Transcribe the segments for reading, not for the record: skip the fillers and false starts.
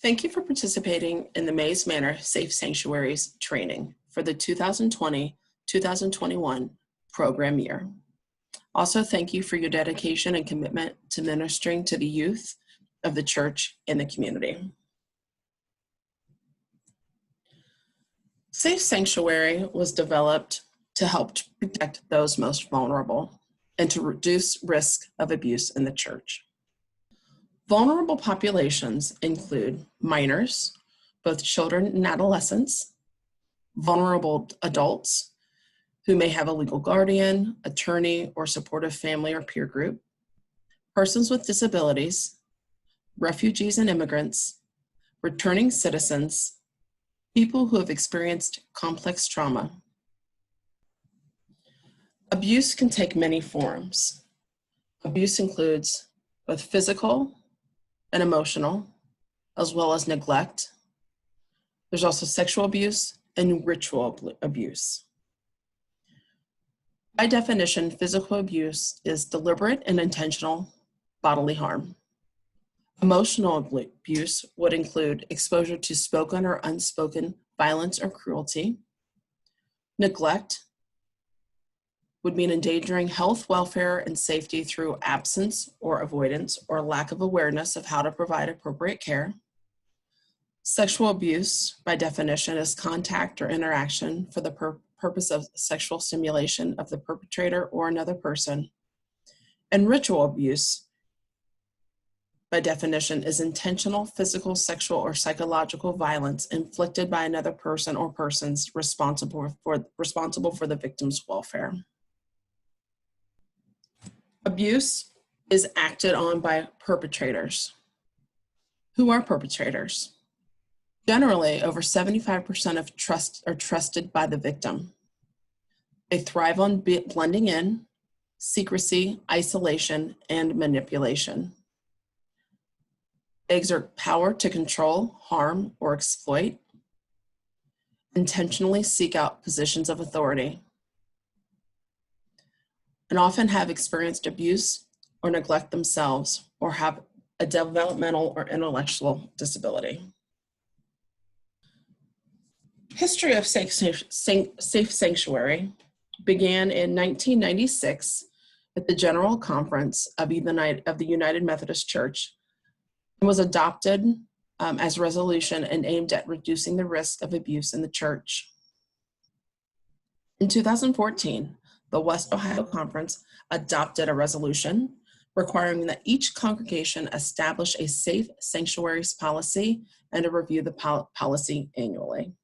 Thank you for participating in the Mays Manor Safe Sanctuaries training for the 2020-2021 program year. Also, thank you for your dedication and commitment to ministering to the youth of the church and the community. Safe Sanctuary was developed to help protect those most vulnerable and to reduce risk of abuse in the church. Vulnerable populations include minors, both children and adolescents, vulnerable adults who may have a legal guardian, attorney, or supportive family or peer group, persons with disabilities, refugees and immigrants, returning citizens, people who have experienced complex trauma. Abuse can take many forms. Abuse includes both physical and emotional, as well as neglect. There's also sexual abuse and ritual abuse. By definition, physical abuse is deliberate and intentional bodily harm. Emotional abuse would include exposure to spoken or unspoken violence or cruelty. Neglect would mean endangering health, welfare, and safety through absence or avoidance or lack of awareness of how to provide appropriate care. Sexual abuse, by definition, is contact or interaction for the purpose of sexual stimulation of the perpetrator or another person. And ritual abuse, by definition, is intentional physical, sexual, or psychological violence inflicted by another person or persons responsible for the victim's welfare. Abuse is acted on by perpetrators. Who are perpetrators? Generally, over 75% of trust are trusted by the victim. They thrive on blending in, secrecy, isolation, and manipulation. They exert power to control, harm, or exploit, intentionally seek out positions of authority, and often have experienced abuse or neglect themselves or have a developmental or intellectual disability. History of Safe Sanctuary began in 1996 at the General Conference of the United Methodist Church and was adopted as a resolution and aimed at reducing the risk of abuse in the church. In 2014, the West Ohio Conference adopted a resolution requiring that each congregation establish a safe sanctuaries policy and to review the policy annually.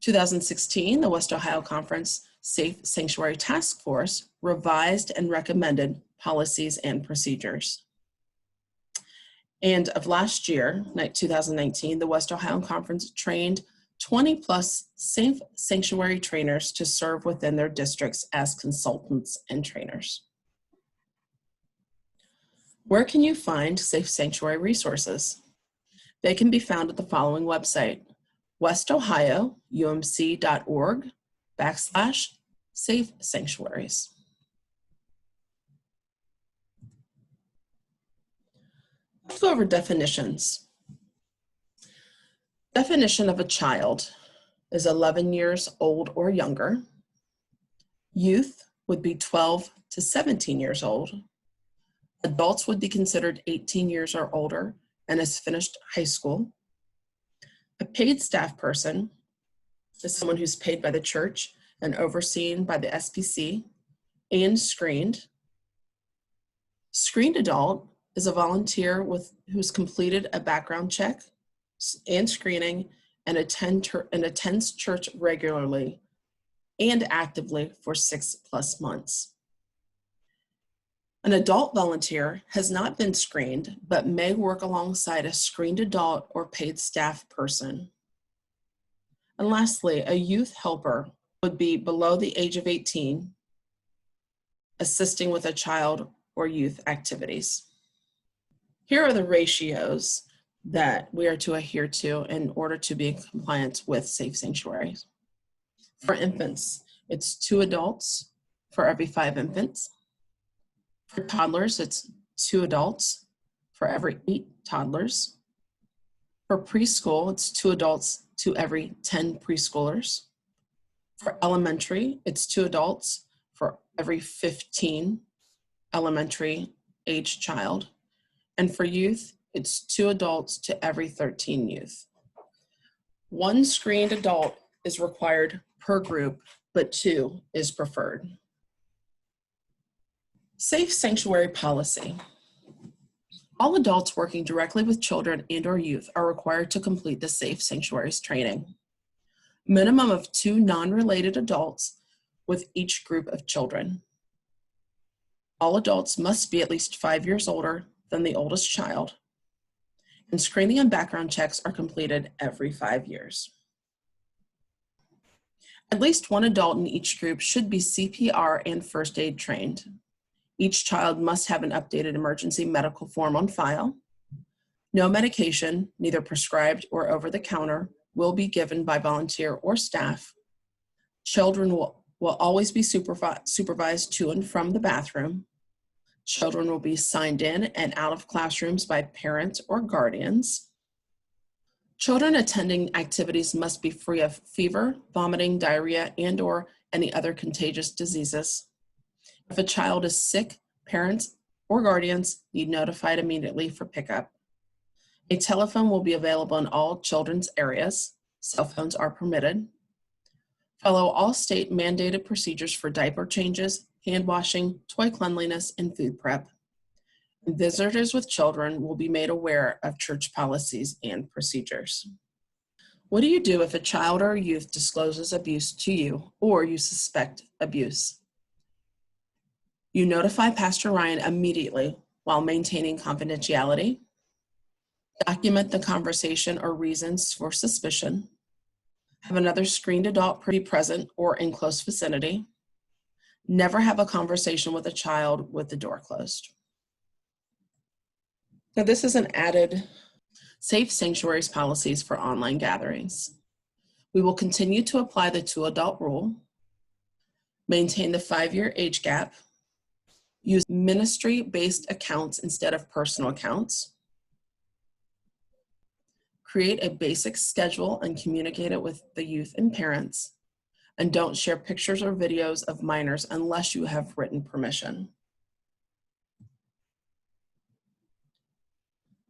2016, the West Ohio Conference Safe Sanctuary Task Force revised and recommended policies and procedures. And of last year, 2019, the West Ohio Conference trained 20 plus safe sanctuary trainers to serve within their districts as consultants and trainers. Where can you find safe sanctuary resources? They can be found at the following website: westohioumc.org/safe sanctuaries. Let's go over definitions. Definition of a child is 11 years old or younger. Youth would be 12 to 17 years old. Adults would be considered 18 years or older and has finished high school. A paid staff person is someone who's paid by the church and overseen by the SPC and screened. Screened adult is a volunteer who's completed a background check and screening and attends church regularly and actively for 6+ months. An adult volunteer has not been screened, but may work alongside a screened adult or paid staff person. And lastly, a youth helper would be below the age of 18, assisting with a child or youth activities. Here are the ratios that we are to adhere to in order to be in compliance with safe sanctuaries. For infants, it's 2 adults for every 5 infants. For toddlers, it's 2 adults for every 8 toddlers. For preschool, it's 2 adults to every 10 preschoolers. For elementary, it's 2 adults for every 15 elementary age child. And for youth, it's 2 adults to every 13 youth. 1 screened adult is required per group, but 2 is preferred. Safe sanctuary policy. All adults working directly with children and/or youth are required to complete the Safe Sanctuaries training. Minimum of 2 non-related adults with each group of children. All adults must be at least 5 years older than the oldest child, and screening and background checks are completed every 5 years. At least 1 adult in each group should be CPR and first aid trained. Each child must have an updated emergency medical form on file. No medication, neither prescribed or over the counter, will be given by volunteer or staff. Children will always be supervised to and from the bathroom. Children will be signed in and out of classrooms by parents or guardians. Children attending activities must be free of fever, vomiting, diarrhea, and/or any other contagious diseases. If a child is sick, parents or guardians need notified immediately for pickup. A telephone will be available in all children's areas. Cell phones are permitted. Follow all state mandated procedures for diaper changes, hand washing, toy cleanliness, and food prep. And visitors with children will be made aware of church policies and procedures. What do you do if a child or a youth discloses abuse to you or you suspect abuse? You notify Pastor Ryan immediately while maintaining confidentiality. Document the conversation or reasons for suspicion. Have another screened adult be present or in close vicinity. Never have a conversation with a child with the door closed. Now, this is an added Safe Sanctuaries policies for online gatherings. We will continue to apply the 2 adult rule, maintain the 5-year age gap, use ministry-based accounts instead of personal accounts, create a basic schedule and communicate it with the youth and parents, and don't share pictures or videos of minors unless you have written permission.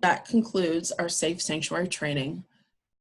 That concludes our Safe Sanctuary training.